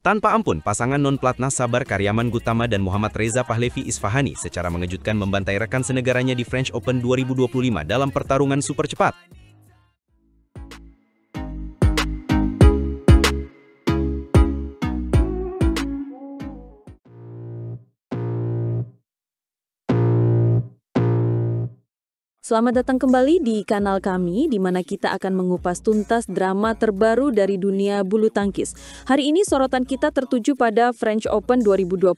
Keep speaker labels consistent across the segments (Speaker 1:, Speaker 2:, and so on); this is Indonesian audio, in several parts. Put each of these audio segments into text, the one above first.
Speaker 1: Tanpa ampun, pasangan non-pelatnas Sabar Karyaman Gutama dan Muhammad Reza Pahlavi Isfahani secara mengejutkan membantai rekan senegaranya di French Open 2025 dalam pertarungan super cepat.
Speaker 2: Selamat datang kembali di kanal kami, di mana kita akan mengupas tuntas drama terbaru dari dunia bulu tangkis. Hari ini sorotan kita tertuju pada French Open 2025,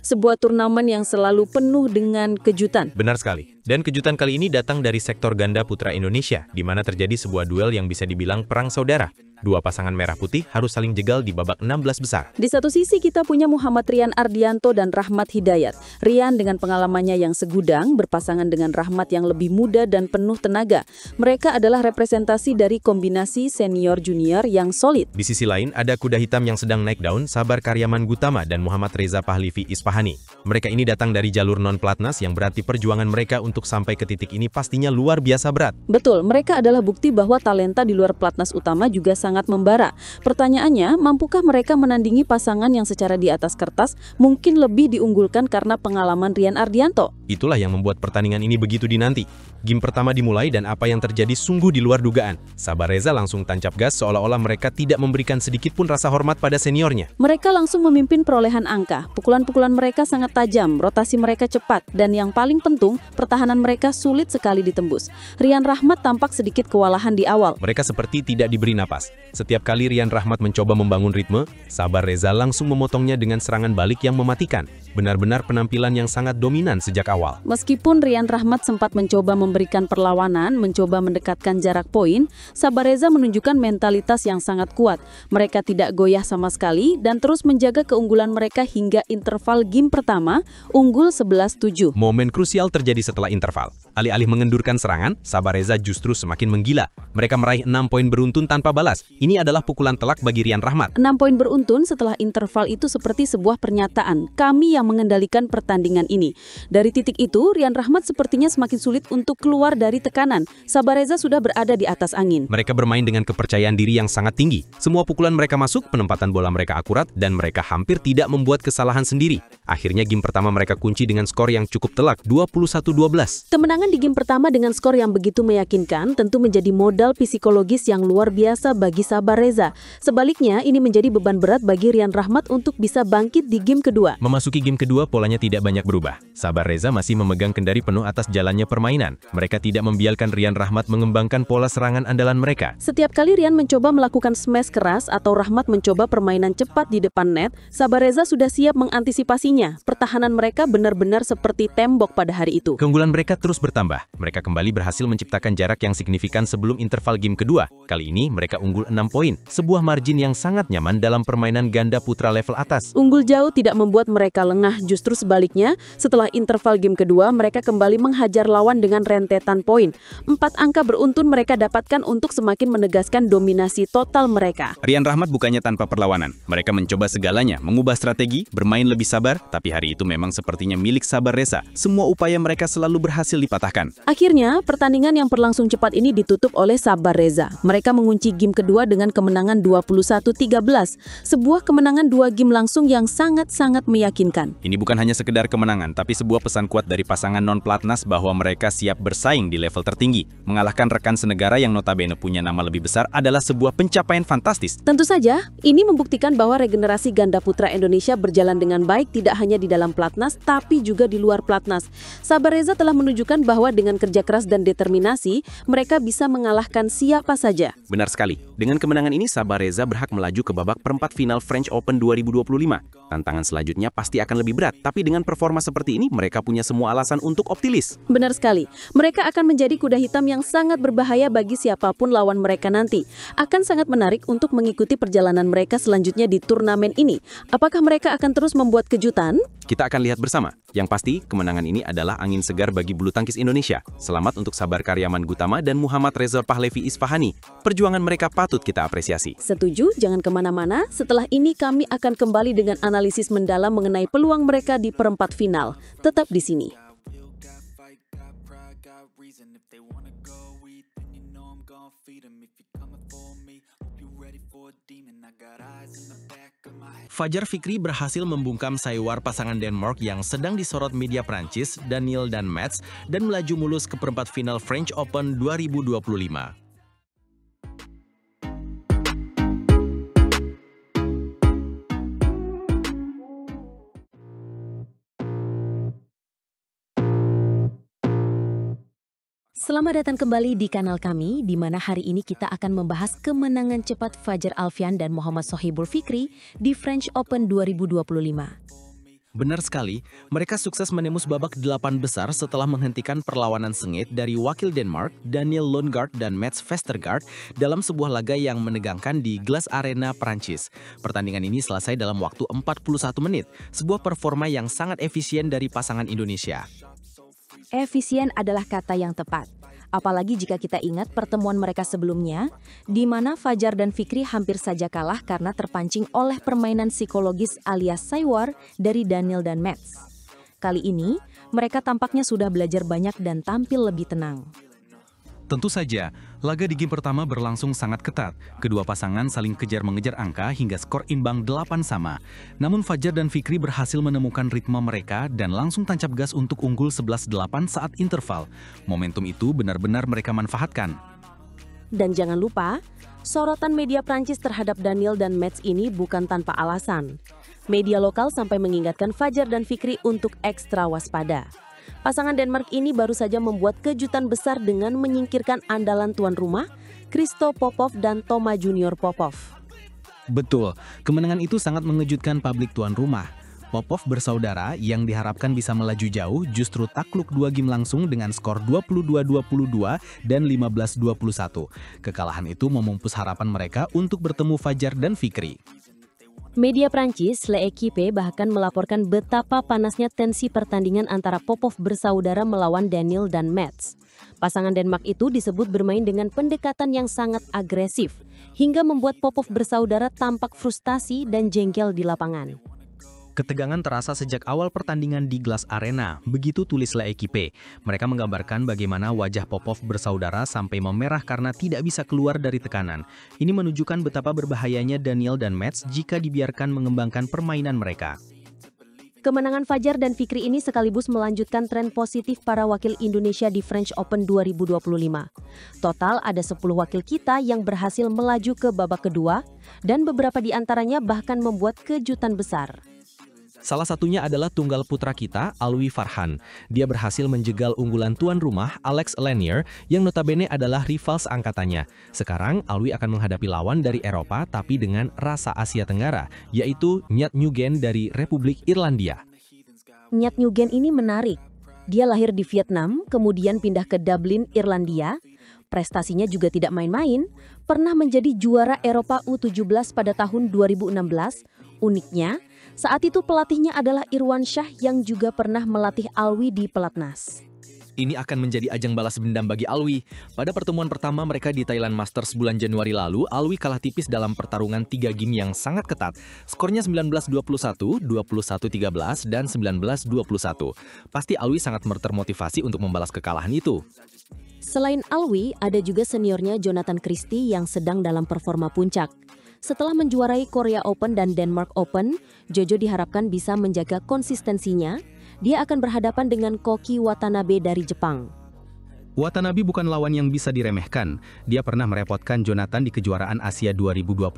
Speaker 2: sebuah turnamen yang selalu penuh dengan kejutan.
Speaker 1: Benar sekali. Dan kejutan kali ini datang dari sektor ganda putra Indonesia, di mana terjadi sebuah duel yang bisa dibilang perang saudara. Dua pasangan merah putih harus saling jegal di babak 16 besar.
Speaker 2: Di satu sisi kita punya Muhammad Rian Ardianto dan Rahmat Hidayat. Rian dengan pengalamannya yang segudang berpasangan dengan Rahmat yang lebih muda dan penuh tenaga. Mereka adalah representasi dari kombinasi senior-junior yang solid.
Speaker 1: Di sisi lain ada kuda hitam yang sedang naik daun, Sabar Karyaman Gutama dan Muhammad Reza Pahlavi Isfahani. Mereka ini datang dari jalur non-pelatnas yang berarti perjuangan mereka untuk sampai ke titik ini pastinya luar biasa berat.
Speaker 2: Betul, mereka adalah bukti bahwa talenta di luar pelatnas utama juga sangat membara. Pertanyaannya, mampukah mereka menandingi pasangan yang secara di atas kertas mungkin lebih diunggulkan karena pengalaman Rian Ardianto?
Speaker 1: Itulah yang membuat pertandingan ini begitu dinanti. Game pertama dimulai dan apa yang terjadi sungguh di luar dugaan. Sabar Reza langsung tancap gas seolah-olah mereka tidak memberikan sedikit pun rasa hormat pada seniornya.
Speaker 2: Mereka langsung memimpin perolehan angka. Pukulan-pukulan mereka sangat tajam, rotasi mereka cepat, dan yang paling penting, pertahanan mereka sulit sekali ditembus. Rian Rahmat tampak sedikit kewalahan di awal.
Speaker 1: Mereka seperti tidak diberi napas. Setiap kali Rian Rahmat mencoba membangun ritme, Sabar Reza langsung memotongnya dengan serangan balik yang mematikan. Benar-benar penampilan yang sangat dominan sejak awal.
Speaker 2: Meskipun Rian Rahmat sempat mencoba memberikan perlawanan, mencoba mendekatkan jarak poin, Sabar Reza menunjukkan mentalitas yang sangat kuat. Mereka tidak goyah sama sekali dan terus menjaga keunggulan mereka hingga interval game pertama, unggul 11-7.
Speaker 1: Momen krusial terjadi setelah interval. Alih-alih mengendurkan serangan, Sabar Reza justru semakin menggila. Mereka meraih 6 poin beruntun tanpa balas. Ini adalah pukulan telak bagi Rian Rahmat.
Speaker 2: 6 poin beruntun setelah interval itu seperti sebuah pernyataan. Kami yang mengendalikan pertandingan ini. Dari titik itu, Rian Rahmat sepertinya semakin sulit untuk keluar dari tekanan. Sabar Reza sudah berada di atas angin.
Speaker 1: Mereka bermain dengan kepercayaan diri yang sangat tinggi. Semua pukulan mereka masuk, penempatan bola mereka akurat, dan mereka hampir tidak membuat kesalahan sendiri. Akhirnya game pertama mereka kunci dengan skor yang cukup telak, 21-12.
Speaker 2: Kemenangan di game pertama dengan skor yang begitu meyakinkan tentu menjadi modal psikologis yang luar biasa bagi Sabar Reza. Sebaliknya, ini menjadi beban berat bagi Rian Rahmat untuk bisa bangkit di game kedua.
Speaker 1: Memasuki game kedua, polanya tidak banyak berubah. Sabar Reza masih memegang kendali penuh atas jalannya permainan. Mereka tidak membiarkan Rian Rahmat mengembangkan pola serangan andalan mereka.
Speaker 2: Setiap kali Rian mencoba melakukan smash keras atau Rahmat mencoba permainan cepat di depan net, Sabar Reza sudah siap mengantisipasinya. Pertahanan mereka benar-benar seperti tembok pada hari itu.
Speaker 1: Keunggulan mereka terus bertambah. Mereka kembali berhasil menciptakan jarak yang signifikan sebelum interval game kedua. Kali ini mereka unggul 6 poin, sebuah margin yang sangat nyaman dalam permainan ganda putra level atas.
Speaker 2: Unggul jauh tidak membuat mereka lengah, justru sebaliknya, setelah interval game kedua, mereka kembali menghajar lawan dengan rentetan poin. 4 angka beruntun mereka dapatkan untuk semakin menegaskan dominasi total mereka.
Speaker 1: Rian Rahmat bukannya tanpa perlawanan. Mereka mencoba segalanya, mengubah strategi, bermain lebih sabar, tapi hari itu memang sepertinya milik Sabar Reza. Semua upaya mereka selalu berhasil dipatahkan.
Speaker 2: Akhirnya, pertandingan yang berlangsung cepat ini ditutup oleh Sabar Reza. Mereka mengunci game kedua dengan kemenangan 21-13. Sebuah kemenangan 2 game langsung yang sangat-sangat meyakinkan.
Speaker 1: Ini bukan hanya sekedar kemenangan, tapi sebuah pesan kuat dari pasangan non-pelatnas bahwa mereka siap bersaing di level tertinggi. Mengalahkan rekan senegara yang notabene punya nama lebih besar adalah sebuah pencapaian fantastis.
Speaker 2: Tentu saja, ini membuktikan bahwa regenerasi ganda putra Indonesia berjalan dengan baik tidak hanya di dalam pelatnas, tapi juga di luar pelatnas. Sabar Reza telah menunjukkan bahwa dengan kerja keras dan determinasi, mereka bisa mengalahkan siapa saja.
Speaker 1: Benar sekali. Dengan kemenangan ini, Sabar Reza berhak melaju ke babak perempat final French Open 2025. Tantangan selanjutnya pasti akan lebih berat, tapi dengan performa seperti ini, mereka punya semua alasan untuk optimis.
Speaker 2: Benar sekali. Mereka akan menjadi kuda hitam yang sangat berbahaya bagi siapapun lawan mereka nanti. Akan sangat menarik untuk mengikuti perjalanan mereka selanjutnya di turnamen ini. Apakah mereka akan terus membuat kejutan?
Speaker 1: Kita akan lihat bersama. Yang pasti, kemenangan ini adalah angin segar bagi bulu tangkis Indonesia. Selamat untuk Sabar Karyaman Gutama dan Muhammad Reza Pahlavi Isfahani. Perjuangan mereka patut kita apresiasi.
Speaker 2: Setuju, jangan kemana-mana. Setelah ini kami akan kembali dengan analisis mendalam mengenai peluang mereka di perempat final. Tetap di sini.
Speaker 3: Fajar Fikri berhasil membungkam Saywar pasangan Denmark yang sedang disorot media Prancis, Daniel dan Mets, dan melaju mulus ke perempat final French Open 2025.
Speaker 2: Selamat datang kembali di kanal kami, di mana hari ini kita akan membahas kemenangan cepat Fajar Alfian dan Muhammad Sohibul Fikri di French Open 2025.
Speaker 3: Benar sekali, mereka sukses menembus babak 8 besar setelah menghentikan perlawanan sengit dari wakil Denmark, Daniel Lundgaard dan Mats Vestergaard dalam sebuah laga yang menegangkan di Glace Arena, Prancis. Pertandingan ini selesai dalam waktu 41 menit, sebuah performa yang sangat efisien dari pasangan Indonesia.
Speaker 2: Efisien adalah kata yang tepat. Apalagi jika kita ingat pertemuan mereka sebelumnya, di mana Fajar dan Fikri hampir saja kalah karena terpancing oleh permainan psikologis alias Saywar dari Daniel dan Mets. Kali ini, mereka tampaknya sudah belajar banyak dan tampil lebih tenang.
Speaker 1: Tentu saja, laga di game pertama berlangsung sangat ketat. Kedua pasangan saling kejar-mengejar angka hingga skor imbang 8 sama. Namun Fajar dan Fikri berhasil menemukan ritme mereka dan langsung tancap gas untuk unggul 11-8 saat interval. Momentum itu benar-benar mereka manfaatkan.
Speaker 2: Dan jangan lupa, sorotan media Prancis terhadap Daniel dan Mets ini bukan tanpa alasan. Media lokal sampai mengingatkan Fajar dan Fikri untuk ekstra waspada. Pasangan Denmark ini baru saja membuat kejutan besar dengan menyingkirkan andalan tuan rumah, Christo Popov dan Toma Junior Popov.
Speaker 1: Betul, kemenangan itu sangat mengejutkan publik tuan rumah. Popov bersaudara yang diharapkan bisa melaju jauh justru takluk 2 game langsung dengan skor 22-22 dan 15-21. Kekalahan itu memupus harapan mereka untuk bertemu Fajar dan Fikri.
Speaker 2: Media Prancis, L'Équipe bahkan melaporkan betapa panasnya tensi pertandingan antara Popov bersaudara melawan Daniel dan Mets. Pasangan Denmark itu disebut bermain dengan pendekatan yang sangat agresif, hingga membuat Popov bersaudara tampak frustasi dan jengkel di lapangan.
Speaker 1: Ketegangan terasa sejak awal pertandingan di Glace Arena, begitu tulis L'Équipe. Mereka menggambarkan bagaimana wajah Popov bersaudara sampai memerah karena tidak bisa keluar dari tekanan. Ini menunjukkan betapa berbahayanya Daniel dan Mets jika dibiarkan mengembangkan permainan mereka.
Speaker 2: Kemenangan Fajar dan Fikri ini sekaligus melanjutkan tren positif para wakil Indonesia di French Open 2025. Total ada 10 wakil kita yang berhasil melaju ke babak kedua, dan beberapa di antaranya bahkan membuat kejutan besar.
Speaker 1: Salah satunya adalah tunggal putra kita, Alwi Farhan. Dia berhasil menjegal unggulan tuan rumah, Alex Lanier, yang notabene adalah rival seangkatannya. Sekarang, Alwi akan menghadapi lawan dari Eropa tapi dengan rasa Asia Tenggara, yaitu Nyat Nguyen dari Republik Irlandia.
Speaker 2: Nyat Nguyen ini menarik. Dia lahir di Vietnam, kemudian pindah ke Dublin, Irlandia. Prestasinya juga tidak main-main, pernah menjadi juara Eropa U17 pada tahun 2016. Uniknya, saat itu pelatihnya adalah Irwan Shah yang juga pernah melatih Alwi di Pelatnas.
Speaker 1: Ini akan menjadi ajang balas dendam bagi Alwi. Pada pertemuan pertama mereka di Thailand Masters bulan Januari lalu, Alwi kalah tipis dalam pertarungan 3 game yang sangat ketat. Skornya 19-21, 21-13, dan 19-21. Pasti Alwi sangat termotivasi untuk membalas kekalahan itu.
Speaker 2: Selain Alwi, ada juga seniornya Jonathan Christie yang sedang dalam performa puncak. Setelah menjuarai Korea Open dan Denmark Open, Jojo diharapkan bisa menjaga konsistensinya. Dia akan berhadapan dengan Koki Watanabe dari Jepang.
Speaker 1: Watanabe bukan lawan yang bisa diremehkan. Dia pernah merepotkan Jonathan di kejuaraan Asia 2025,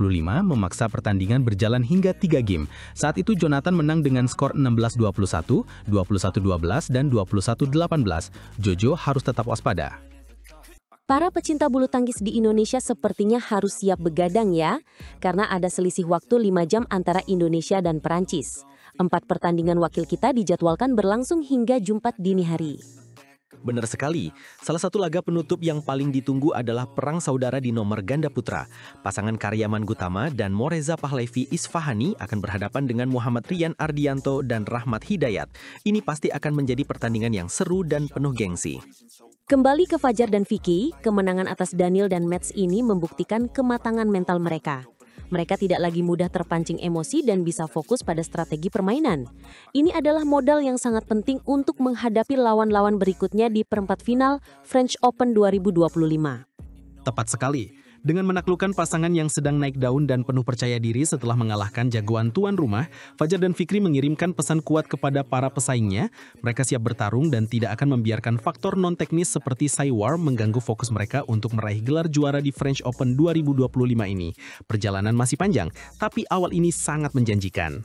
Speaker 1: memaksa pertandingan berjalan hingga 3 game. Saat itu Jonathan menang dengan skor 16-21, 21-12, dan 21-18. Jojo harus tetap waspada.
Speaker 2: Para pecinta bulu tangkis di Indonesia sepertinya harus siap begadang ya, karena ada selisih waktu 5 jam antara Indonesia dan Perancis. 4 pertandingan wakil kita dijadwalkan berlangsung hingga Jumat dini hari.
Speaker 1: Benar sekali, salah satu laga penutup yang paling ditunggu adalah perang saudara di nomor ganda putra. Pasangan Karyaman Gutama dan Moreza Pahlavi Isfahani akan berhadapan dengan Muhammad Rian Ardianto dan Rahmat Hidayat. Ini pasti akan menjadi pertandingan yang seru dan penuh gengsi.
Speaker 2: Kembali ke Fajar dan Vicky, kemenangan atas Daniel dan Mets ini membuktikan kematangan mental mereka. Mereka tidak lagi mudah terpancing emosi dan bisa fokus pada strategi permainan. Ini adalah modal yang sangat penting untuk menghadapi lawan-lawan berikutnya di perempat final French Open 2025.
Speaker 1: Tepat sekali.
Speaker 3: Dengan menaklukkan pasangan yang sedang naik daun dan penuh percaya diri setelah mengalahkan jagoan tuan rumah, Fajar dan Fikri mengirimkan pesan kuat kepada para pesaingnya. Mereka siap bertarung dan tidak akan membiarkan faktor non-teknis seperti Saywar mengganggu fokus mereka untuk meraih gelar juara di French Open 2025 ini. Perjalanan masih panjang, tapi awal ini sangat menjanjikan.